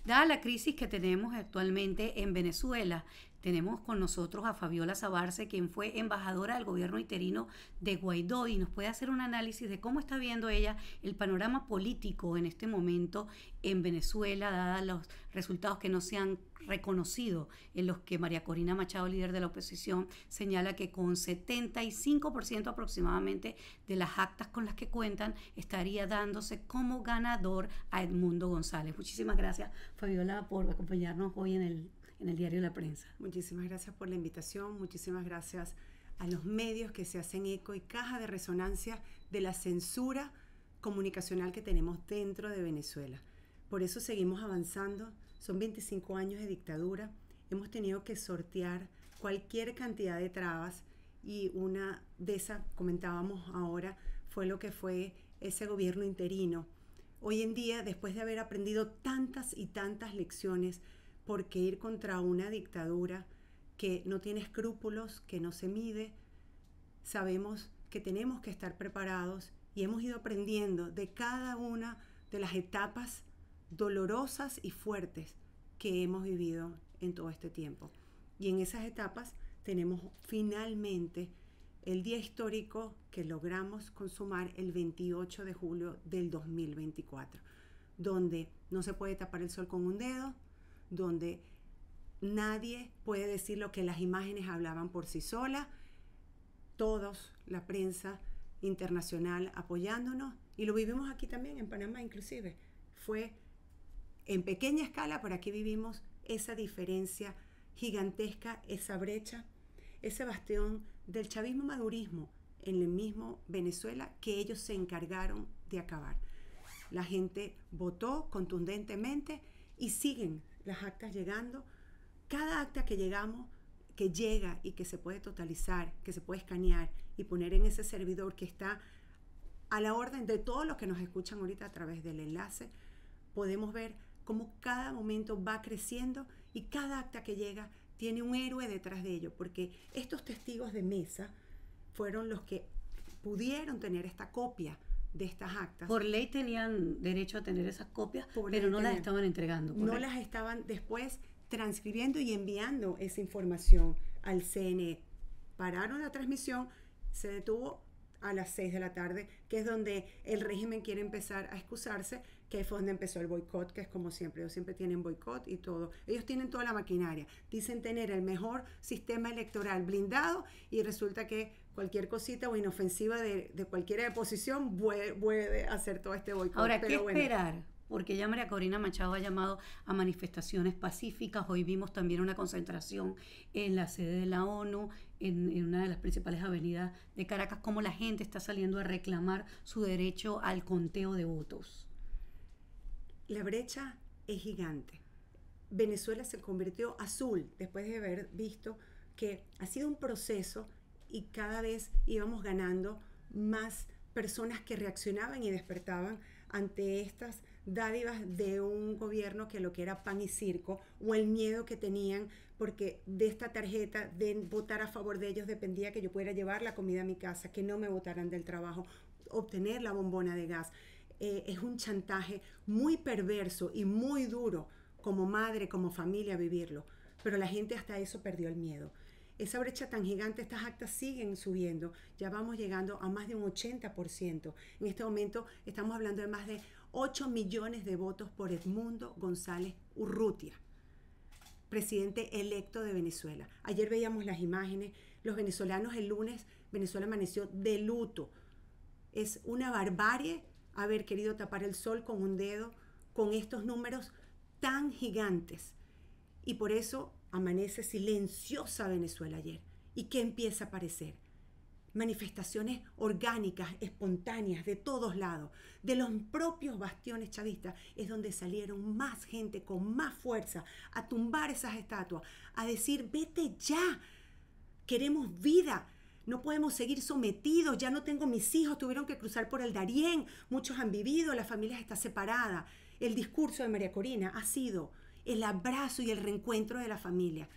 Dada la crisis que tenemos actualmente en Venezuela, tenemos con nosotros a Fabiola Sabarce, quien fue embajadora del gobierno interino de Guaidó y nos puede hacer un análisis de cómo está viendo ella el panorama político en este momento en Venezuela, dadas los resultados que no se han reconocido, en los que María Corina Machado, líder de la oposición, señala que con 75% aproximadamente de las actas con las que cuentan estaría dándose como ganador a Edmundo González. Muchísimas gracias, Fabiola, por acompañarnos hoy en el diario La Prensa. Muchísimas gracias por la invitación, muchísimas gracias a los medios que se hacen eco y caja de resonancia de la censura comunicacional que tenemos dentro de Venezuela. Por eso seguimos avanzando, son 25 años de dictadura, hemos tenido que sortear cualquier cantidad de trabas y una de esas, comentábamos ahora, fue lo que fue ese gobierno interino. Hoy en día, después de haber aprendido tantas y tantas lecciones, ¿por qué ir contra una dictadura que no tiene escrúpulos, que no se mide? Sabemos que tenemos que estar preparados y hemos ido aprendiendo de cada una de las etapas dolorosas y fuertes que hemos vivido en todo este tiempo. Y en esas etapas tenemos finalmente el día histórico que logramos consumar el 28 de julio del 2024, donde no se puede tapar el sol con un dedo, donde nadie puede decir lo que las imágenes hablaban por sí sola, todos, la prensa internacional apoyándonos, y lo vivimos aquí también en Panamá inclusive. Fue en pequeña escala, pero aquí vivimos esa diferencia gigantesca, esa brecha, ese bastión del chavismo-madurismo en el mismo Venezuela que ellos se encargaron de acabar. La gente votó contundentemente y siguen las actas llegando. Cada acta que llega y que se puede totalizar, que se puede escanear y poner en ese servidor que está a la orden de todos los que nos escuchan ahorita a través del enlace, podemos ver cómo cada momento va creciendo y cada acta que llega tiene un héroe detrás de ello, porque estos testigos de mesa fueron los que pudieron tener esta copia de estas actas. Por ley tenían derecho a tener esas copias, pero no las estaban entregando. No las estaban después transcribiendo y enviando esa información al CNE. Pararon la transmisión, se detuvo a las 6 de la tarde, que es donde el régimen quiere empezar a excusarse, que fue donde empezó el boicot, que es como siempre, ellos siempre tienen boicot y todo. Ellos tienen toda la maquinaria, dicen tener el mejor sistema electoral blindado y resulta que cualquier cosita o inofensiva de cualquier oposición puede hacer todo este boicot. Ahora, ¿qué esperar? Porque ya María Corina Machado ha llamado a manifestaciones pacíficas. Hoy vimos también una concentración en la sede de la ONU, en una de las principales avenidas de Caracas, cómo la gente está saliendo a reclamar su derecho al conteo de votos. La brecha es gigante. Venezuela se convirtió azul después de haber visto que ha sido un proceso y cada vez íbamos ganando más personas que reaccionaban y despertaban ante estas dádivas de un gobierno que lo que era pan y circo, o el miedo que tenían porque de esta tarjeta de votar a favor de ellos dependía que yo pudiera llevar la comida a mi casa, que no me botaran del trabajo, obtener la bombona de gas. Es un chantaje muy perverso y muy duro como madre, como familia vivirlo, pero la gente hasta eso perdió el miedo. Esa brecha tan gigante, estas actas siguen subiendo, ya vamos llegando a más de un 80%. En este momento estamos hablando de más de 8 millones de votos por Edmundo González Urrutia, presidente electo de Venezuela. Ayer veíamos las imágenes, los venezolanos el lunes, Venezuela amaneció de luto. Es una barbarie haber querido tapar el sol con un dedo, con estos números tan gigantes. Y por eso amanece silenciosa Venezuela ayer. ¿Y qué empieza a aparecer? Manifestaciones orgánicas, espontáneas, de todos lados. De los propios bastiones chavistas es donde salieron más gente con más fuerza a tumbar esas estatuas, a decir, vete ya, queremos vida. No podemos seguir sometidos, ya no tengo mis hijos, tuvieron que cruzar por el Darién, muchos han vivido, la familia está separada. El discurso de María Corina ha sido el abrazo y el reencuentro de la familia.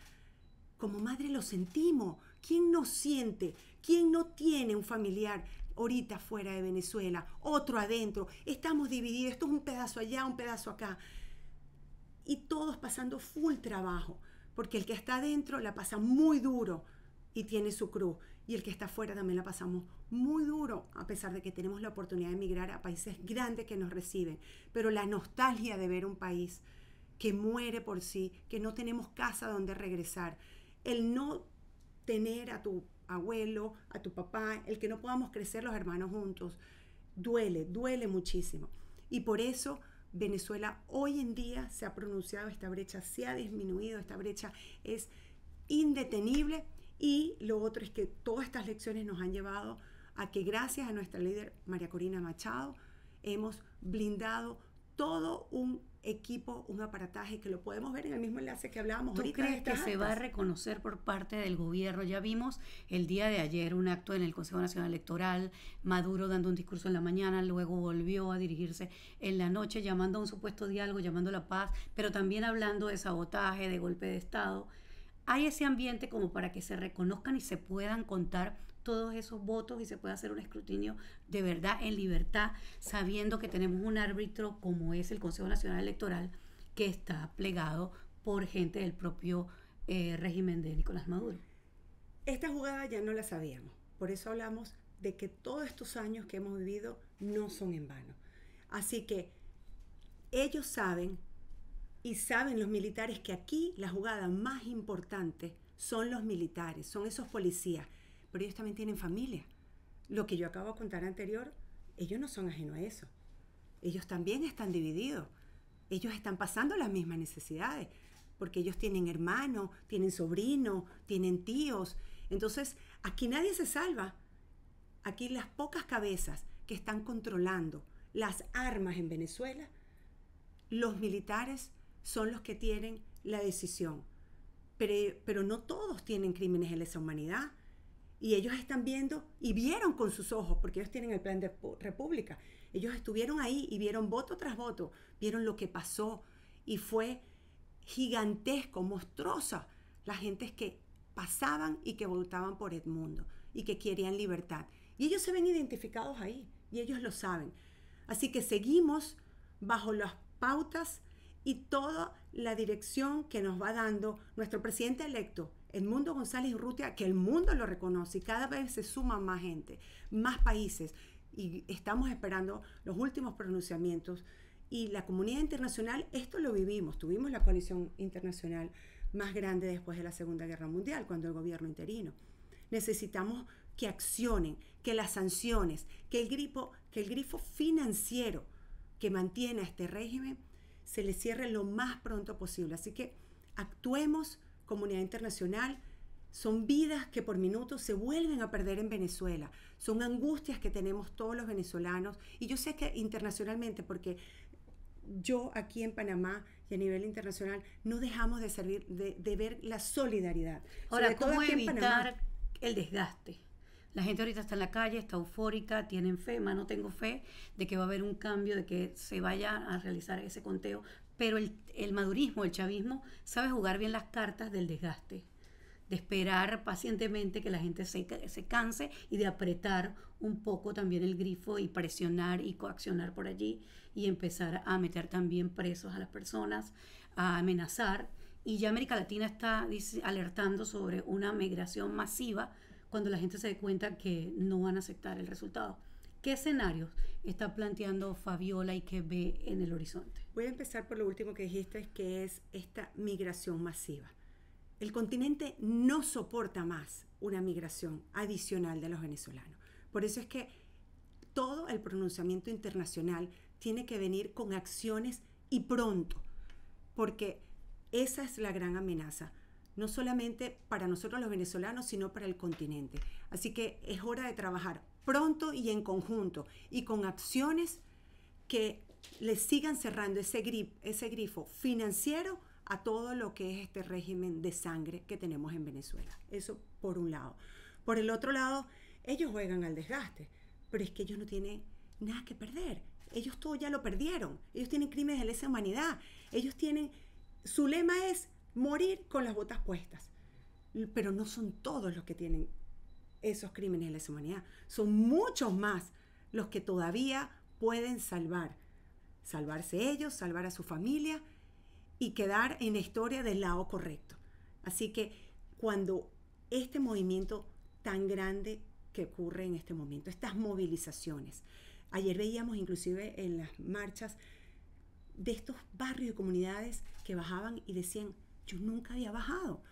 Como madre lo sentimos. ¿Quién no siente? ¿Quién no tiene un familiar ahorita fuera de Venezuela? Otro adentro. Estamos divididos, esto es un pedazo allá, un pedazo acá. Y pasando full trabajo, porque el que está adentro la pasa muy duro y tiene su cruz, y el que está afuera también la pasamos muy duro, a pesar de que tenemos la oportunidad de emigrar a países grandes que nos reciben. Pero la nostalgia de ver un país que muere por sí, que no tenemos casa donde regresar, el no tener a tu abuelo, a tu papá, el que no podamos crecer los hermanos juntos, duele muchísimo. Y por eso Venezuela hoy en día se ha pronunciado, esta brecha se ha disminuido, esta brecha es indetenible. Y lo otro es que todas estas lecciones nos han llevado a que gracias a nuestra líder María Corina Machado hemos blindado todo un equipo, un aparataje que lo podemos ver en el mismo enlace que hablábamos ¿Tú ahorita. crees que se va a reconocer por parte del gobierno? Ya vimos el día de ayer un acto en el Consejo Nacional Electoral, Maduro dando un discurso en la mañana, luego volvió a dirigirse en la noche llamando a un supuesto diálogo, llamando a la paz, pero también hablando de sabotaje, de golpe de Estado. ¿Hay ese ambiente como para que se reconozcan y se puedan contar todos esos votos y se pueda hacer un escrutinio de verdad en libertad, sabiendo que tenemos un árbitro como es el Consejo Nacional Electoral, que está plegado por gente del propio régimen de Nicolás Maduro? Esta jugada ya no la sabíamos, por eso hablamos de que todos estos años que hemos vivido no son en vano. Así que ellos saben, y saben los militares, que aquí la jugada más importante son los militares, son esos policías, pero ellos también tienen familia. Lo que yo acabo de contar anterior, ellos no son ajenos a eso. Ellos también están divididos. Ellos están pasando las mismas necesidades, porque ellos tienen hermanos, tienen sobrinos, tienen tíos. Entonces, aquí nadie se salva. Aquí las pocas cabezas que están controlando las armas en Venezuela, los militares son los que tienen la decisión. Pero no todos tienen crímenes de lesa humanidad. Y ellos están viendo y vieron con sus ojos, porque ellos tienen el plan de república. Ellos estuvieron ahí y vieron voto tras voto, vieron lo que pasó y fue gigantesco, monstruosa. Las gentes que pasaban y que votaban por Edmundo y que querían libertad. Y ellos se ven identificados ahí y ellos lo saben. Así que seguimos bajo las pautas y toda la dirección que nos va dando nuestro presidente electo, Edmundo González Urrutia, que el mundo lo reconoce y cada vez se suma más gente, más países, y estamos esperando los últimos pronunciamientos. Y la comunidad internacional, esto lo vivimos, tuvimos la coalición internacional más grande después de la Segunda Guerra Mundial, cuando el gobierno interino. Necesitamos que accionen, que las sanciones, que el grifo financiero que mantiene a este régimen se le cierre lo más pronto posible. Así que actuemos, comunidad internacional. Son vidas que por minutos se vuelven a perder en Venezuela. Son angustias que tenemos todos los venezolanos. Y yo sé que internacionalmente, porque yo aquí en Panamá y a nivel internacional no dejamos de ver la solidaridad. Ahora, ¿cómo evitar el desgaste? La gente ahorita está en la calle, está eufórica, tienen fe, más no tengo fe de que va a haber un cambio, de que se vaya a realizar ese conteo. Pero el madurismo, el chavismo, sabe jugar bien las cartas del desgaste, de esperar pacientemente que la gente se canse y de apretar un poco también el grifo y presionar y coaccionar por allí y empezar a meter también presos a las personas, a amenazar. Y ya América Latina está alertando sobre una migración masiva cuando la gente se dé cuenta que no van a aceptar el resultado. ¿Qué escenarios está planteando Fabiola y qué ve en el horizonte? Voy a empezar por lo último que dijiste, que es esta migración masiva. El continente no soporta más una migración adicional de los venezolanos. Por eso es que todo el pronunciamiento internacional tiene que venir con acciones y pronto, porque esa es la gran amenaza, no solamente para nosotros los venezolanos, sino para el continente. Así que es hora de trabajar pronto y en conjunto y con acciones que le sigan cerrando ese grifo financiero a todo lo que es este régimen de sangre que tenemos en Venezuela. Eso por un lado. Por el otro lado, ellos juegan al desgaste, pero es que ellos no tienen nada que perder. Ellos todo ya lo perdieron. Ellos tienen crímenes de lesa humanidad. Su lema es morir con las botas puestas. Pero no son todos los que tienen esos crímenes de lesa humanidad. Son muchos más los que todavía pueden salvarse ellos, salvar a su familia y quedar en la historia del lado correcto. Así que cuando este movimiento tan grande que ocurre en este momento, estas movilizaciones, ayer veíamos inclusive en las marchas de estos barrios y comunidades que bajaban y decían, yo nunca había bajado,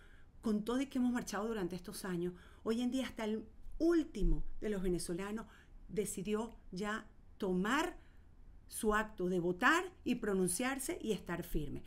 con todo y que hemos marchado durante estos años, hoy en día hasta el último de los venezolanos decidió ya tomar su acto de votar y pronunciarse y estar firme.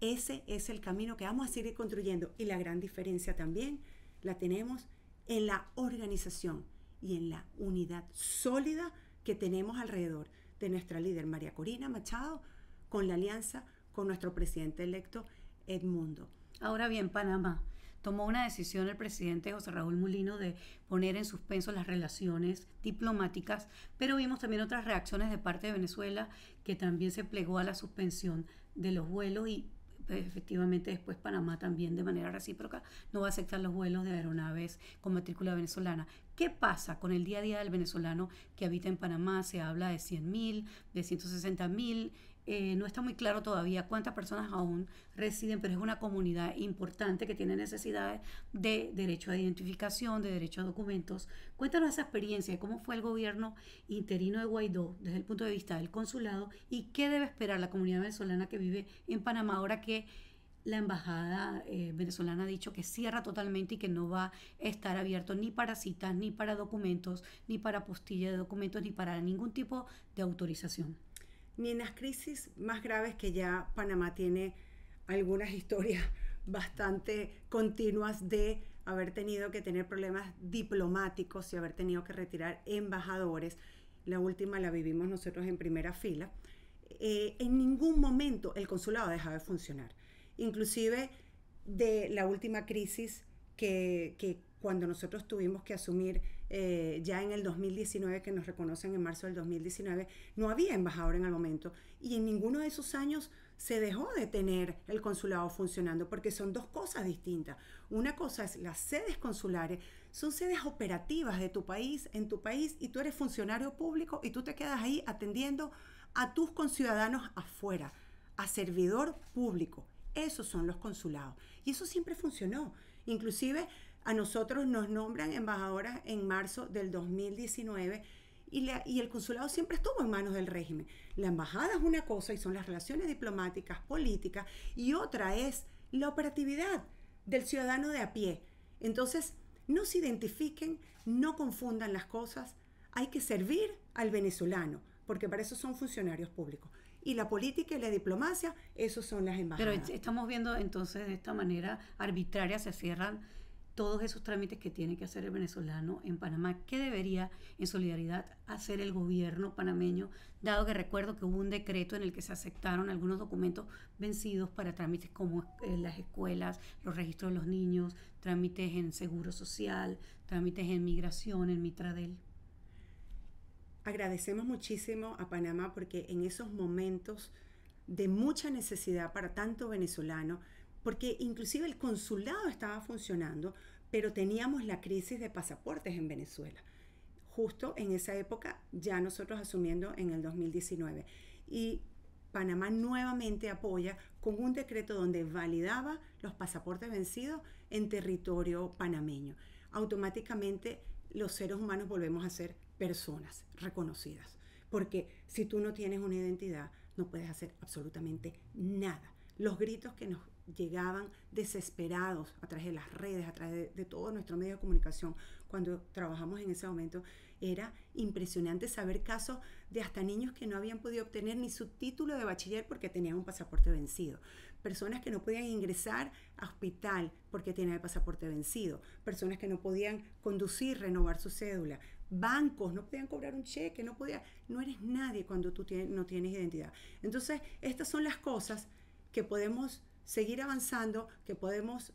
Ese es el camino que vamos a seguir construyendo, y la gran diferencia también la tenemos en la organización y en la unidad sólida que tenemos alrededor de nuestra líder María Corina Machado, con la alianza con nuestro presidente electo Edmundo. Ahora bien, Panamá tomó una decisión el presidente José Raúl Mulino de poner en suspenso las relaciones diplomáticas, pero vimos también otras reacciones de parte de Venezuela, que también se plegó a la suspensión de los vuelos, y efectivamente después Panamá también de manera recíproca no va a aceptar los vuelos de aeronaves con matrícula venezolana. ¿Qué pasa con el día a día del venezolano que habita en Panamá? Se habla de 100.000, de 160.000. No está muy claro todavía cuántas personas aún residen, pero es una comunidad importante que tiene necesidades de derecho a identificación, de derecho a documentos. Cuéntanos esa experiencia de cómo fue el gobierno interino de Guaidó desde el punto de vista del consulado, y qué debe esperar la comunidad venezolana que vive en Panamá ahora que la embajada venezolana ha dicho que cierra totalmente y que no va a estar abierto ni para citas, ni para documentos, ni para postilla de documentos, ni para ningún tipo de autorización. Ni en las crisis más graves, que ya Panamá tiene algunas historias bastante continuas de haber tenido que tener problemas diplomáticos y haber tenido que retirar embajadores. La última la vivimos nosotros en primera fila. En ningún momento el consulado deja de funcionar. Inclusive de la última crisis que cuando nosotros tuvimos que asumir ya en el 2019, que nos reconocen en marzo del 2019, no había embajador en el momento, y en ninguno de esos años se dejó de tener el consulado funcionando, porque son dos cosas distintas. Una cosa es las sedes consulares, son sedes operativas de tu país, en tu país, y tú eres funcionario público y tú te quedas ahí atendiendo a tus conciudadanos afuera, a servidor público. Esos son los consulados, y eso siempre funcionó. Inclusive a nosotros nos nombran embajadoras en marzo del 2019 y el consulado siempre estuvo en manos del régimen. La embajada es una cosa y son las relaciones diplomáticas, políticas, y otra es la operatividad del ciudadano de a pie. Entonces, no se identifiquen, no confundan las cosas. Hay que servir al venezolano, porque para eso son funcionarios públicos. Y la política y la diplomacia, esos son las embajadas. Pero estamos viendo entonces de esta manera arbitraria se cierran todos esos trámites que tiene que hacer el venezolano en Panamá. ¿Qué debería en solidaridad hacer el gobierno panameño, dado que recuerdo que hubo un decreto en el que se aceptaron algunos documentos vencidos para trámites como las escuelas, los registros de los niños, trámites en seguro social, trámites en migración, en Mitradel? Agradecemos muchísimo a Panamá, porque en esos momentos de mucha necesidad para tanto venezolano, porque inclusive el consulado estaba funcionando, pero teníamos la crisis de pasaportes en Venezuela. Justo en esa época, ya nosotros asumiendo en el 2019. Y Panamá nuevamente apoya con un decreto donde validaba los pasaportes vencidos en territorio panameño. Automáticamente los seres humanos volvemos a ser personas reconocidas, porque si tú no tienes una identidad, no puedes hacer absolutamente nada. Los gritos que nos llegaban desesperados a través de las redes, a través de todo nuestro medio de comunicación, cuando trabajamos en ese momento, era impresionante saber casos de hasta niños que no habían podido obtener ni su título de bachiller porque tenían un pasaporte vencido, personas que no podían ingresar a hospital porque tenían el pasaporte vencido, personas que no podían conducir, renovar su cédula, bancos, no podían cobrar un cheque, no eres nadie cuando tú no tienes identidad. Entonces, estas son las cosas que podemos seguir avanzando, que podemos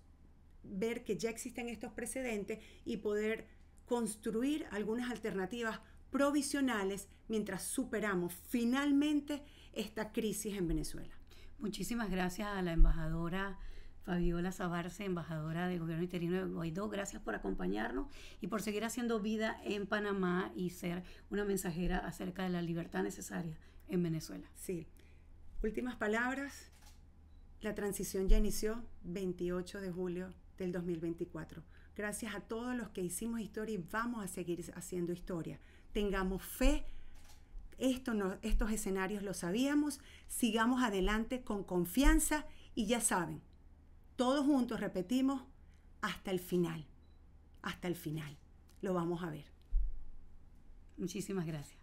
ver que ya existen estos precedentes y poder construir algunas alternativas provisionales mientras superamos finalmente esta crisis en Venezuela. Muchísimas gracias a la embajadora Fabiola Sabarce, embajadora del gobierno interino de Guaidó. Gracias por acompañarnos y por seguir haciendo vida en Panamá y ser una mensajera acerca de la libertad necesaria en Venezuela. Sí. Últimas palabras. La transición ya inició 28 de julio del 2024. Gracias a todos los que hicimos historia y vamos a seguir haciendo historia. Tengamos fe. Estos escenarios los sabíamos. Sigamos adelante con confianza y ya saben, todos juntos repetimos hasta el final. Hasta el final. Lo vamos a ver. Muchísimas gracias.